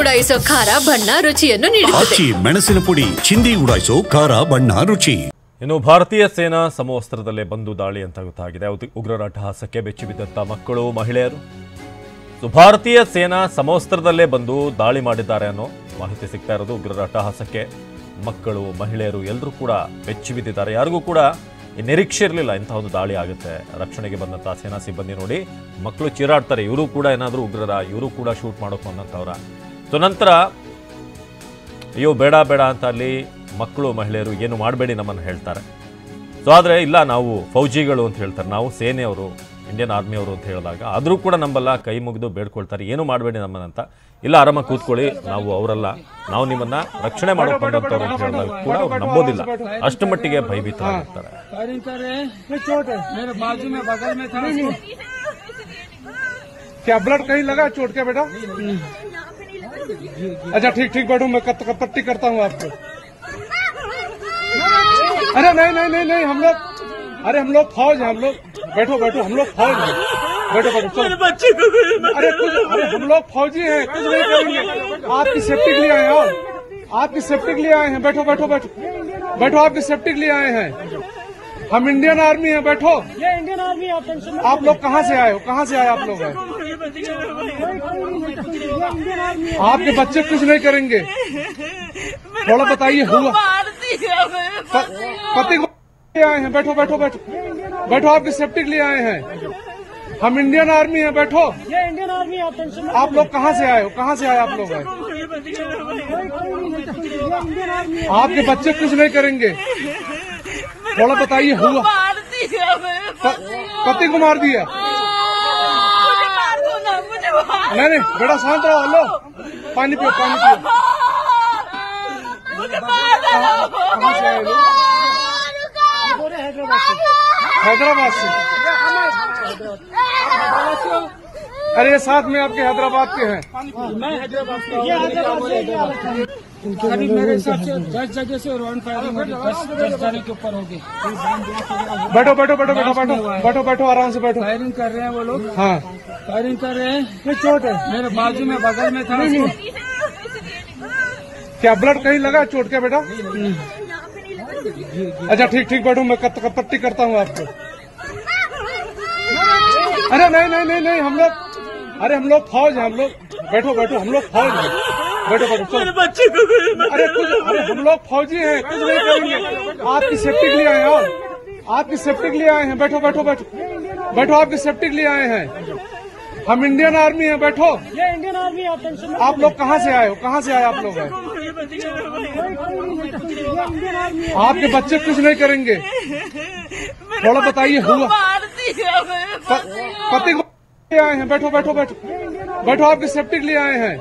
ಉಡಾಯಿಸೋ ಖಾರ ಬಣ್ಣ ರುಚಿಯನ್ನು ನೀಡುತ್ತದೆ. ಮೆಣಸಿನ ಪುಡಿ ಚಿಂದಿ ಉಡಾಯಿಸೋ ಖಾರ ಬಣ್ಣ ರುಚಿ. ಇನ್ನು ಭಾರತೀಯ ಸೇನಾ ಸಮವಸ್ತ್ರದಲ್ಲೇ ಬಂದು ದಾಳಿ ಅಂತ ಗೊತ್ತಾಗಿದೆ. ಉಗ್ರರ ಅಟ್ಟಹಾಸಕ್ಕೆ ಬೆಚ್ಚಿಬಿದ್ದಂತ ಮಕ್ಕಳು ಮಹಿಳೆಯರು ಭಾರತೀಯ ಸೇನಾ ಸಮವಸ್ತ್ರದಲ್ಲೇ ಬಂದು ದಾಳಿ ಮಾಡಿದ್ದಾರೆ ಅನ್ನೋ ಮಾಹಿತಿ ಸಿಗ್ತಾ ಇರೋದು. ಉಗ್ರರ ಅಟ್ಟಹಾಸಕ್ಕೆ ಮಕ್ಕಳು ಮಹಿಳೆಯರು ಎಲ್ಲರೂ ಕೂಡ ಬೆಚ್ಚಿ ಬಿದ್ದಿದ್ದಾರೆ. ಯಾರಿಗೂ ಕೂಡ ನಿರೀಕ್ಷೆ ಇರಲಿಲ್ಲ ಇಂತಹ ಒಂದು ದಾಳಿ ಆಗುತ್ತೆ. ರಕ್ಷಣೆಗೆ ಬಂದಂಥ ಸೇನಾ ಸಿಬ್ಬಂದಿ ನೋಡಿ ಮಕ್ಕಳು ಚೀರಾಡ್ತಾರೆ, ಇವರು ಕೂಡ ಏನಾದರೂ ಉಗ್ರರ, ಇವರು ಕೂಡ ಶೂಟ್ ಮಾಡೋಕೆ ಬಂದಂಥವ್ರ. ಸೊ ನಂತರ ಅಯ್ಯೋ ಬೇಡ ಬೇಡ ಅಂತ ಅಲ್ಲಿ ಮಕ್ಕಳು ಮಹಿಳೆಯರು ಏನು ಮಾಡಬೇಡಿ ನಮ್ಮನ್ನು ಹೇಳ್ತಾರೆ. ಸೊ ಆದರೆ ಇಲ್ಲ, ನಾವು ಫೌಜಿಗಳು ಅಂತ ಹೇಳ್ತಾರೆ, ನಾವು ಸೇನೆಯವರು, ಇಂಡಿಯನ್ ಆರ್ಮಿಯವರು ಅಂತ ಹೇಳಿದಾಗ ಆದರೂ ಕೂಡ ನಂಬಲ್ಲ, ಕೈ ಮುಗಿದು ಬೇಡ್ಕೊಳ್ತಾರೆ, ಏನು ಮಾಡಬೇಡಿ ನಮ್ಮನ್ನಂತ. ಇಲ್ಲ, ಆರಾಮಾಗಿ ಕೂತ್ಕೊಳ್ಳಿ, ನಾವು ಅವರಲ್ಲ, ನಾವು ನಿಮ್ಮನ್ನ ರಕ್ಷಣೆ ಮಾಡೋಕೆ ಬಂದಂಥವ್ರು ಅಂತ ಹೇಳಿದಾಗ ಕೂಡ ಅವ್ರು ನಂಬೋದಿಲ್ಲ. ಅಷ್ಟು ಮಟ್ಟಿಗೆ ಭಯಭೀತರಾಗಿರ್ತಾರೆ. क्या ब्लड कहीं लगा चोट के बेटा? अच्छा ठीक ठीक बैठो, मैं पट्टी करता हूँ आपको. अरे नहीं नहीं नहीं नहीं, हम लोग, अरे हम लोग फौज हैं, हम लोग, बैठो बैठो, हम लोग फौज हैं, बैठो बैठो चलो. अरे कुछ, अरे हम लोग फौजी हैं, कुछ नहीं करेंगे, आपकी सेफ्टी के लिए आए हैं, आपकी सेफ्टी के लिए आए हैं, बैठो बैठो बैठो बैठो, आपकी सेफ्टी के लिए आए हैं. हम इंडियन आर्मी हैं, बैठो. ये इंडियन आर्मी आप लोग कहाँ से आए हो? कहाँ से आए आप लोग? आपके बच्चे कुछ नहीं करेंगे, थोड़ा बताइए. हुआ पति को आए हैं, बैठो बैठो बैठो बैठो, आपकी सेफ्टी के लिए आए हैं. हम इंडियन आर्मी हैं, बैठो. ये इंडियन आर्मी आप लोग कहाँ से आए हो? कहाँ से आए आप लोग? आपके बच्चे कुछ नहीं करेंगे, थोड़ा बताइए. हुआ पति को मार दिया? नहीं नहीं बेटा शांत रहो. लो पानी पियो, पानी पियो. कहाँ से आए लोग? हैदराबाद से. अरे ये साथ में आपके हैदराबाद के हैं. मैं हैदराबाद से. अभी मेरे हिसाब से 10 जगह से राउंड फायरिंग होगी, 10 जाने के ऊपर होगी. बैठो बैठो बैठो बैठो बैठो बैठो बैठो, आराम से बैठो. फायरिंग कर रहे हैं वो लोग. हाँ फायरिंग कर रहे हैं. चोट है मेरे बाजू में, बगल में था. क्या ब्लड कहीं लगा चोट के बेटा? अच्छा ठीक ठीक बैठो, मैं पट्टी करता हूँ आपको. अरे नहीं नहीं नहीं नहीं, हम लोग, अरे हम लोग फौज हैं, हम लोग, बैठो बैठो, हम लोग फौज हैं, बैठो बैठो चलो. अरे कुछ, अरे हम लोग फौजी हैं, कुछ नहीं करेंगे, आपकी सेफ्टी के लिए आए हैं, आपकी सेफ्टी के लिए आए हैं. बैठो बैठो बैठो बैठो, आपकी सेफ्टी के लिए आए हैं. हम इंडियन आर्मी हैं, बैठो. ये इंडियन आर्मी आप लोग कहाँ से आए हो? कहाँ से आए आप लोग? आपके बच्चे कुछ नहीं करेंगे, थोड़ा बताइए. हुआ पति को आए हैं, बैठो बैठो बैठो बैठो, आपकी सेफ्टी के लिए आए हैं.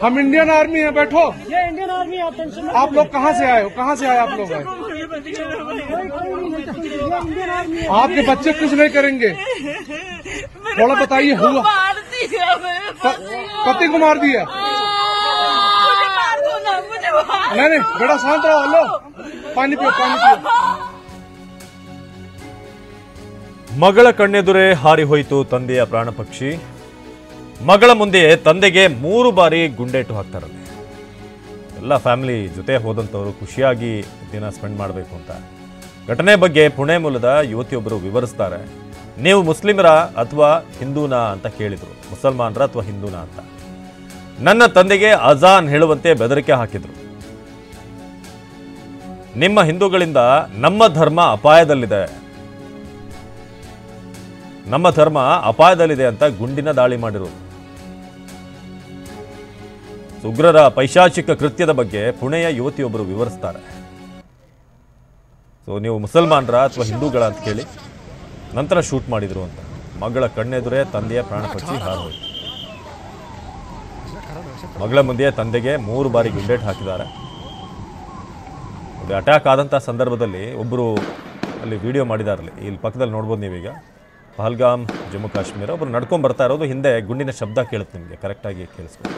हम इंडियन आर्मी हैं, बैठो. ये इंडियन आर्मी आप लोग कहाँ से आए हो? कहाँ से आए आप लोग? आपके बच्चे कुछ नहीं करेंगे, थोड़ा बताइए. हुआ पति को मार दिया? नहीं नहीं बेटा शांत रहो. लो पानी पियो, पानी पियो. ಮಗಳ ಕಣ್ಣೆದುರೇ ಹಾರಿ ಹೋಯಿತು ತಂದೆಯ ಪ್ರಾಣ ಪಕ್ಷಿ. ಮಗಳ ಮುಂದೆ ತಂದೆಗೆ 3 ಬಾರಿ ಗುಂಡೇಟು ಹಾಕ್ತಾರೆ. ಎಲ್ಲ ಫ್ಯಾಮಿಲಿ ಜೊತೆ ಹೋದಂಥವರು ಖುಷಿಯಾಗಿ ದಿನ ಸ್ಪೆಂಡ್ ಮಾಡಬೇಕು ಅಂತ. ಘಟನೆ ಬಗ್ಗೆ ಪುಣೆ ಮೂಲದ ಯುವತಿಯೊಬ್ಬರು ವಿವರಿಸ್ತಾರೆ. ನೀವು ಮುಸ್ಲಿಮರ ಅಥವಾ ಹಿಂದೂನಾ ಅಂತ ಕೇಳಿದರು. ಮುಸಲ್ಮಾನರ ಅಥವಾ ಹಿಂದೂನಾ ಅಂತ. ನನ್ನ ತಂದೆಗೆ ಅಜಾನ್ ಹೇಳುವಂತೆ ಬೆದರಿಕೆ ಹಾಕಿದ್ರು. ನಿಮ್ಮ ಹಿಂದೂಗಳಿಂದ ನಮ್ಮ ಧರ್ಮ ಅಪಾಯದಲ್ಲಿದೆ, ನಮ್ಮ ಧರ್ಮ ಅಪಾಯದಲ್ಲಿದೆ ಅಂತ ಗುಂಡಿನ ದಾಳಿ ಮಾಡಿರೋದು. ಉಗ್ರರ ಪೈಶಾಚಿಕ ಕೃತ್ಯದ ಬಗ್ಗೆ ಪುಣೆಯ ಯುವತಿಯೊಬ್ಬರು ವಿವರಿಸ್ತಾರೆ. ಸೊ ನೀವು ಮುಸಲ್ಮಾನರ ಅಥವಾ ಹಿಂದೂಗಳ ಅಂತ ಕೇಳಿ ನಂತರ ಶೂಟ್ ಮಾಡಿದ್ರು ಅಂತ. ಮಗಳ ಕಣ್ಣೆದುರೇ ತಂದೆಯ ಪ್ರಾಣ ಪಕ್ಷಿ ಹಾರೋಯ್ತು. ಮಗಳ ಮುಂದೆ ತಂದೆಗೆ 3 ಬಾರಿ ಗುಂಡೇಟ್ ಹಾಕಿದ್ದಾರೆ. ಅಟ್ಯಾಕ್ ಆದಂಥ ಸಂದರ್ಭದಲ್ಲಿ ಒಬ್ಬರು ಅಲ್ಲಿ ವಿಡಿಯೋ ಮಾಡಿದಾರಲ್ಲಿ, ಇಲ್ಲಿ ಪಕ್ಕದಲ್ಲಿ ನೋಡ್ಬೋದು ನೀವೀಗ. ಪಹಲ್ಗಾಮ್ ಜಮ್ಮು ಕಾಶ್ಮೀರ. ಒಬ್ಬರು ನಡ್ಕೊಂಡು ಬರ್ತಾ ಇರೋದು, ಹಿಂದೆ ಗುಂಡಿನ ಶಬ್ದ ಕೇಳುತ್ತೆ ನಿಮಗೆ, ಕರೆಕ್ಟಾಗಿ ಕೇಳಿಸ್ಬೋದು.